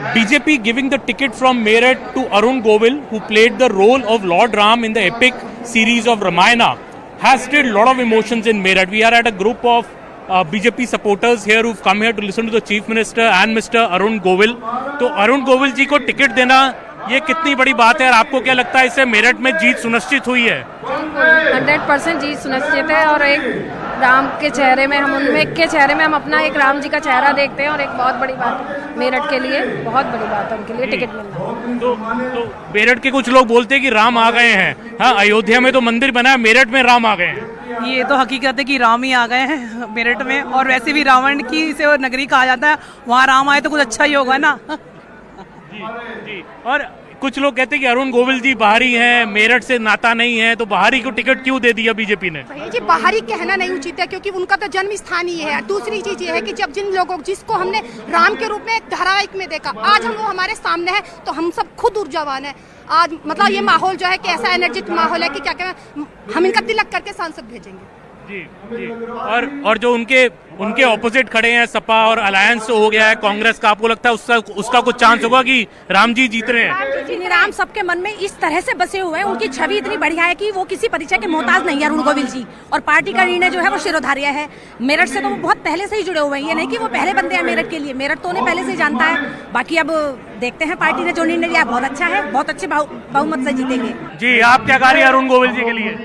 BJP giving the ticket from Meerut to Arun Govil, who played the role of Lord Ram in the epic series of Ramayana, has stirred a lot of emotions in Meerut. We are at a group of BJP supporters here who've come here to listen to the Chief Minister and Mr. Arun Govil. तो अरुण गोविल जी को ticket देना ये कितनी बड़ी बात है और आपको क्या लगता है इससे मेरठ में जीत सुनिश्चित हुई है? 100% जीत सुनिश्चित है और एक राम के चेहरे में हम उनमें के चेहरे में हम अपना एक राम जी का चेहरा देखते हैं और एक बहुत बड़ी बात है मेरठ के लिए, बहुत बड़ी बात है उनके लिए टिकट मिलना। तो मेरठ के कुछ लोग बोलते हैं कि राम आ गए हैं। हाँ, अयोध्या में तो मंदिर बना है, मेरठ में राम आ गए हैं। ये तो हकीकत है कि राम ही आ गए हैं मेरठ में, और वैसे भी रावण की से नगरी कहा जाता है, वहाँ राम आए तो कुछ अच्छा ही होगा ना। जी। और कुछ लोग कहते हैं कि अरुण गोविल जी बाहरी हैं, मेरठ से नाता नहीं है, तो बाहरी को टिकट क्यों दे दिया बीजेपी ने? जी, बाहरी कहना नहीं उचित है क्योंकि उनका तो जन्म स्थान ही है। दूसरी चीज ये है कि जब जिसको हमने राम के रूप में एक धारावाहिक में देखा, आज हम वो हमारे सामने है तो हम सब खुद ऊर्जावान है। आज मतलब ये माहौल जो है कि ऐसा एनर्जेटिक माहौल है कि क्या कहना, हम इनका तिलक करके सांसद भेजेंगे। जी। और जो उनके ऑपोजिट खड़े हैं, सपा और अलायंस हो गया है कांग्रेस का, आपको लगता है उसका कुछ चांस होगा कि राम जी जीत रहे हैं? राम सबके मन में इस तरह से बसे हुए हैं, उनकी छवि इतनी बढ़िया है कि वो किसी परिचय के मोहताज नहीं है अरुण गोविल जी, और पार्टी का निर्णय जो है वो शिरोधार्य है। मेरठ से तो वो बहुत पहले से ही जुड़े हुए हैं, ये नहीं कि वो पहले बनते हैं मेरठ के लिए, मेरठ तो उन्हें पहले से ही जानता है। बाकी अब देखते हैं पार्टी ने जो निर्णय लिया बहुत अच्छा है, बहुत अच्छे बहुमत से जीतेंगे। जी, आप क्या कह रही है अरुण गोविल जी के लिए?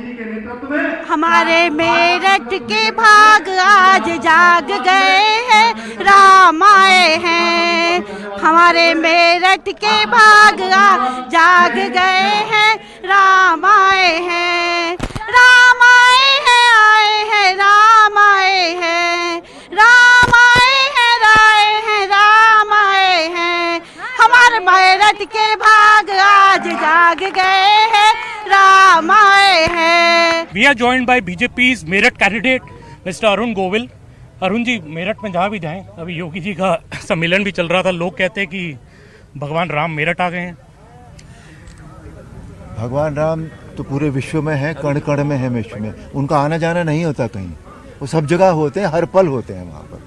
हमारे मेरठ के भाग आज जाग गए हैं, राम आए हैं। हमारे मेरठ के भाग आज जाग गए हैं, राम आए हैं। राम आए हैं, आए हैं, राम आए हैं, राम आए हैं, आए हैं, राम आए हैं। हमारे मेरठ के भाग आज जाग गए हैं, राम आए हैं। We are joined by BJP's Meerut candidate mister Arun Govil. Arun ji, Meerut में जहाँ भी जाएं, अभी योगी जी का सम्मेलन भी चल रहा था, लोग कहते हैं कि भगवान राम मेरठ आ गए हैं। भगवान राम तो पूरे विश्व में है, कण कण में है विश्व में, उनका आना जाना नहीं होता कहीं, वो सब जगह होते हैं, हर पल होते हैं वहाँ पर।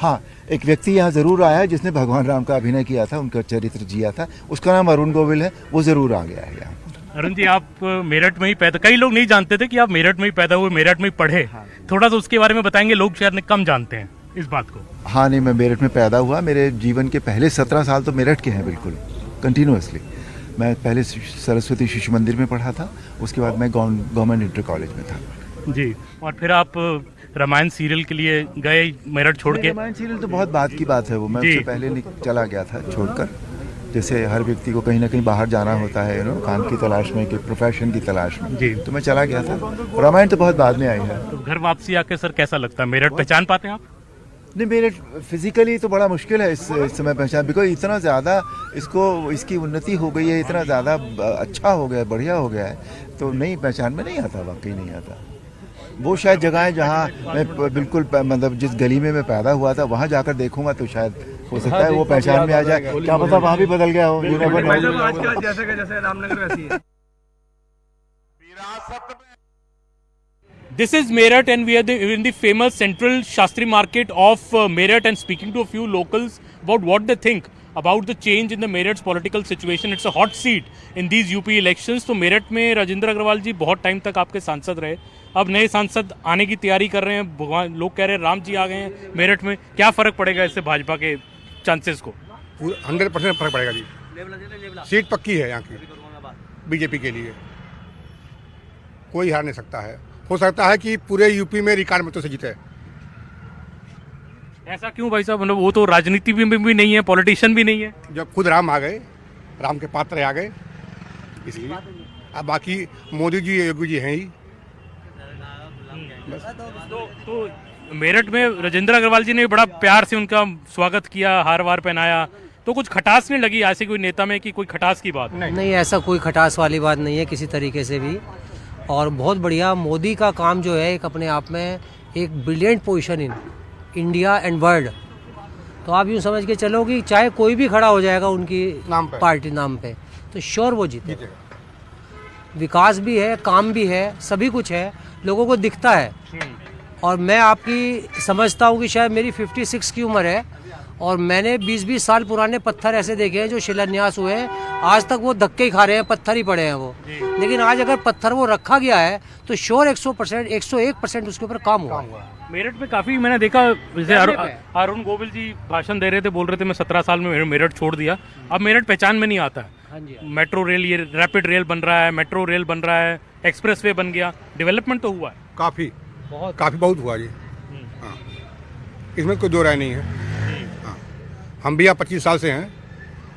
हाँ, एक व्यक्ति यहाँ ज़रूर आया है जिसने भगवान राम का अभिनय किया था, उनका चरित्र जिया था, उसका नाम अरुण गोविल है, वो ज़रूर आ गया है यहाँ। अरुण जी, आप मेरठ में ही पैदा, कई लोग नहीं जानते थे कि आप मेरठ में ही पैदा हुए, मेरठ में ही पढ़े। थोड़ा सा उसके बारे में बताएंगे, लोग शायद कम जानते हैं इस बात को। हाँ, नहीं, मैं मेरठ में पैदा हुआ, मेरे जीवन के पहले 17 साल तो मेरठ के हैं बिल्कुल कंटिन्यूअसली। मैं पहले सरस्वती शिशु मंदिर में पढ़ा था, उसके बाद मैं गवर्नमेंट इंटर कॉलेज में था। जी, और फिर आप रामायण सीरियल के लिए गए मेरठ छोड़ के? रामायण सीरियल तो बहुत बात की बात है, वो मैं उससे पहले चला गया था छोड़कर। जैसे हर व्यक्ति को कहीं ना कहीं बाहर जाना होता है, काम की तलाश में, कि प्रोफेशन की तलाश में, जी, तो मैं चला गया था। रामायण तो बहुत बाद में आई है। तो घर वापसी आके सर कैसा लगता है? मेरठ पहचान पाते हैं आप? नहीं, मेरठ फिजिकली तो बड़ा मुश्किल है इस समय पहचान, बिकॉज इतना ज़्यादा इसकी उन्नति हो गई है, इतना ज़्यादा अच्छा हो गया है, बढ़िया हो गया है, तो नहीं, पहचान में नहीं आता, वाकई नहीं आता। वो शायद जगहें जहाँ मैं बिल्कुल मतलब जिस गली में मैं पैदा हुआ था वहाँ जाकर देखूंगा तो शायद हो सकता है वो पहचान में आ जाए, क्या पता वहाँ भी बदल गया हो। जैसे रामनगर वैसी है। This is Meerut and we are in the famous central Shastri market of Meerut and speaking to a few locals about what they think about the change in the Meerut's political situation. It's a hot seat in these UP elections. तो मेरठ में राजेंद्र अग्रवाल जी बहुत time तक आपके सांसद रहे, अब नए सांसद आने की तैयारी कर रहे हैं, भगवान लोग कह रहे हैं राम जी आ गए हैं मेरठ में, क्या फर्क पड़ेगा इससे भाजपा के चांसेस को? 100% फर्क पड़ेगा जी, सीट पक्की है यहाँ की बीजेपी के लिए, कोई हार नहीं सकता है। हो सकता है कि पूरे यूपी में रिकॉर्ड मतों से जीते। ऐसा क्यों भाई साहब? मतलब वो तो राजनीति में भी नहीं है, पॉलिटिशियन भी नहीं है। जब खुद राम आ गए, राम के पात्र आ गए, इसलिए। अब बाकी मोदी जी योगी जी हैं ही। तो मेरठ में राजेंद्र अग्रवाल जी ने बड़ा प्यार से उनका स्वागत किया, हार वार पहनाया, तो कुछ खटास नहीं लगी ऐसे कोई नेता में कि कोई खटास की बात? नहीं, ऐसा कोई खटास वाली बात नहीं है किसी तरीके से भी। और बहुत बढ़िया मोदी का काम जो है एक अपने आप में एक brilliant position in India and world. तो आप यूँ समझ के चलो कि चाहे कोई भी खड़ा हो जाएगा उनकी पार्टी नाम पे तो श्योर वो जीते। विकास भी है, काम भी है, सभी कुछ है, लोगों को दिखता है। और मैं आपकी समझता हूँ कि शायद मेरी 56 की उम्र है और मैंने 20-20 साल पुराने पत्थर ऐसे देखे हैं जो शिलान्यास हुए हैं, आज तक वो धक्के ही खा रहे हैं, पत्थर ही पड़े हैं वो। लेकिन आज अगर पत्थर वो रखा गया है तो श्योर 101% उसके ऊपर काम हुआ है। मेरठ में काफी मैंने देखा, जैसे अरुण गोविल जी भाषण दे रहे थे, बोल रहे थे मैं 17 साल में मेरठ छोड़ दिया। अब मेरठ पहचान में नहीं आता है। हाँ जी, मेट्रो रेल, ये रैपिड रेल बन रहा है, मेट्रो रेल बन रहा है, एक्सप्रेसवे बन गया, डेवलपमेंट तो हुआ है काफ़ी बहुत हुआ जी। हाँ, इसमें कोई दो राय नहीं है। हाँ, हम भी यहाँ 25 साल से हैं।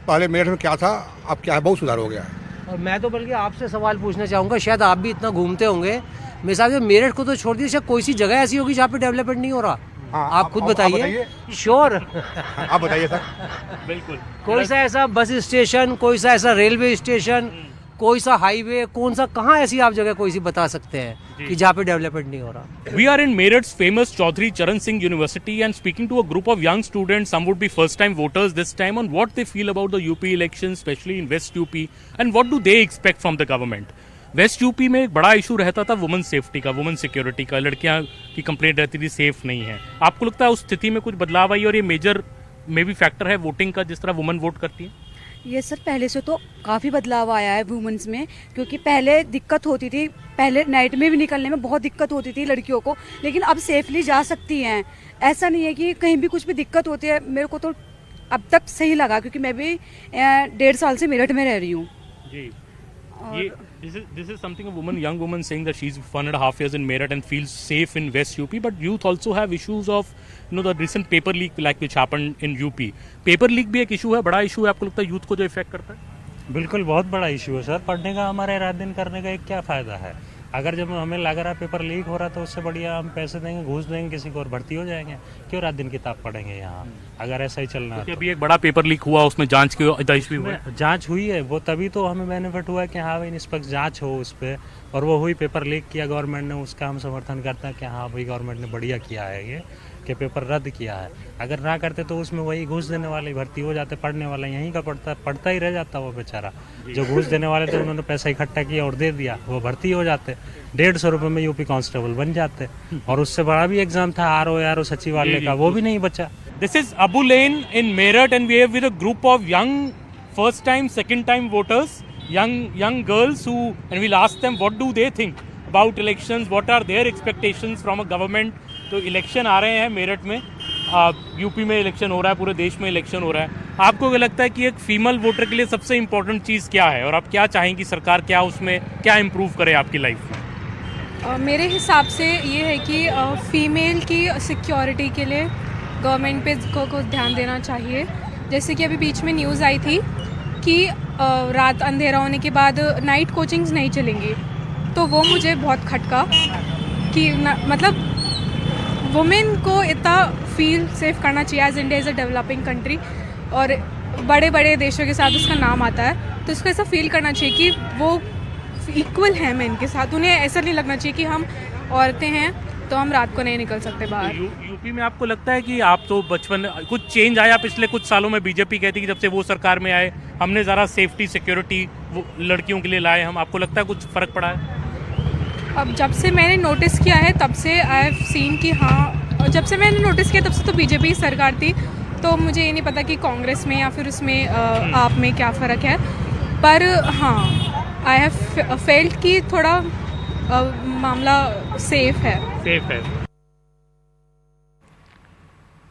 पहले मेरठ में क्या था, अब क्या है, बहुत सुधार हो गया है। और मैं तो बल्कि आपसे सवाल पूछना चाहूँगा, शायद आप भी इतना घूमते होंगे, मेरे हिसाब से मेरठ को तो छोड़ दीजिए, कोई सी जगह ऐसी होगी जहाँ पे डेवलपमेंट नहीं हो रहा। हाँ, आप खुद बताइए। श्योर आप बताइए सर। बिल्कुल। कोई सा ऐसा बस स्टेशन, कोई सा ऐसा रेलवे स्टेशन, कोई सा हाईवे, कौन सा, कहाँ ऐसी आप जगह कोई सी बता सकते हैं कि जहाँ पे डेवलपमेंट नहीं हो रहा? We are in Meerut's famous Chaudhary Charan Singh University and speaking to a group of young students. Some would be first-time voters this time, on what they feel about the UP elections, especially in West UP, and what do they expect from the government. West UP में एक बड़ा issue रहता था women safety का, women security का, लड़कियां की complaint रहती थी सेफ नहीं है। आपको लगता है उस स्थिति में कुछ बदलाव आई और ये मेजर मे भी फैक्टर है वोटिंग का, जिस तरह वुमेन वोट करती है? ये सर पहले से तो काफ़ी बदलाव आया है वुमेन्स में, क्योंकि पहले दिक्कत होती थी, पहले नाइट में भी निकलने में बहुत दिक्कत होती थी लड़कियों को, लेकिन अब सेफली जा सकती हैं। ऐसा नहीं है कि कहीं भी कुछ भी दिक्कत होती है। मेरे को तो अब तक सही लगा, क्योंकि मैं भी 1.5 साल से मेरठ में रह रही हूँ जी। ये this is something a young woman saying that she's 1.5 years in Meerut and feels safe in West UP, but youth also have issues of the recent paper leak like which happened in UP. Paper leak भी एक issue है, बड़ा issue है। आपको लगता है youth को जो इफेक्ट करता है? बिल्कुल, बहुत बड़ा इशू है सर। पढ़ने का, हमारे रात दिन करने का एक क्या फ़ायदा है? अगर जब हमें लग रहा है पेपर लीक हो रहा है तो उससे बढ़िया हम पैसे देंगे, घूस देंगे किसी को और भर्ती हो जाएंगे। क्यों रात दिन किताब पढ़ेंगे यहाँ, अगर ऐसा ही चलना है? अभी एक बड़ा पेपर लीक हुआ, उसमें जांच की आदेश भी हुआ। जांच हुई है, वो तभी तो हमें बेनिफिट हुआ कि हाँ भाई निष्पक्ष जांच हो उस पर, और वो हुई। पेपर लीक किया गवर्नमेंट ने, उसका हम समर्थन करते हैं कि हाँ भाई गवर्नमेंट ने बढ़िया किया है ये, कि पेपर रद्द किया है। अगर ना करते तो उसमें वही घूस देने वाले भर्ती हो जाते, पढ़ने वाला यहीं का पढ़ता ही रह जाता। वो बेचारा जो घूस देने वाले थे उन्होंने पैसा इकट्ठा किया और दे दिया, वो भर्ती हो जाते, 150 रुपये में यूपी कांस्टेबल बन जाते। और उससे बड़ा भी एग्जाम था RO सचिवालय का, वो भी नहीं बचा। This is Abu Lane in Meerut and we are with a group of young first time, second time voters, young girls who, and we'll ask them what do they think about elections, what are their expectations from a government. तो election आ रहे हैं मेरठ में, UP में election हो रहा है, पूरे देश में इलेक्शन हो रहा है। आपको क्या लगता है कि एक फीमेल वोटर के लिए सबसे इम्पोर्टेंट चीज़ क्या है और आप क्या चाहेंगी सरकार क्या उसमें क्या इम्प्रूव करे आपकी लाइफ में? मेरे हिसाब से ये है कि फ़ीमेल की सिक्योरिटी के लिए गवर्नमेंट पे को ध्यान देना चाहिए। जैसे कि अभी बीच में न्यूज़ आई थी कि रात अंधेरा होने के बाद नाइट कोचिंग्स नहीं चलेंगी, तो वो मुझे बहुत खटका कि मतलब वुमेन को इतना फील सेफ करना चाहिए। As India is a developing country और बड़े बड़े देशों के साथ उसका नाम आता है, तो उसको ऐसा फील करना चाहिए कि वो इक्वल है मैन के साथ। उन्हें ऐसा नहीं लगना चाहिए कि हम औरतें हैं तो हम रात को नहीं निकल सकते बाहर। यूपी में आपको लगता है कि आप तो बचपन कुछ चेंज आया पिछले कुछ सालों में? बीजेपी कहती है कि जब से वो सरकार में आए हमने ज़रा सेफ्टी सिक्योरिटी लड़कियों के लिए लाए हम, आपको लगता है कुछ फ़र्क पड़ा है? अब जब से मैंने नोटिस किया है तब से आई हैव सीन कि हाँ, और जब से मैंने नोटिस किया तब से तो बीजेपी सरकार थी, तो मुझे ये नहीं पता कि कांग्रेस में या फिर उसमें आप में क्या फ़र्क है। पर हाँ, आई हैव फेल्ट कि थोड़ा मामला सेफ है।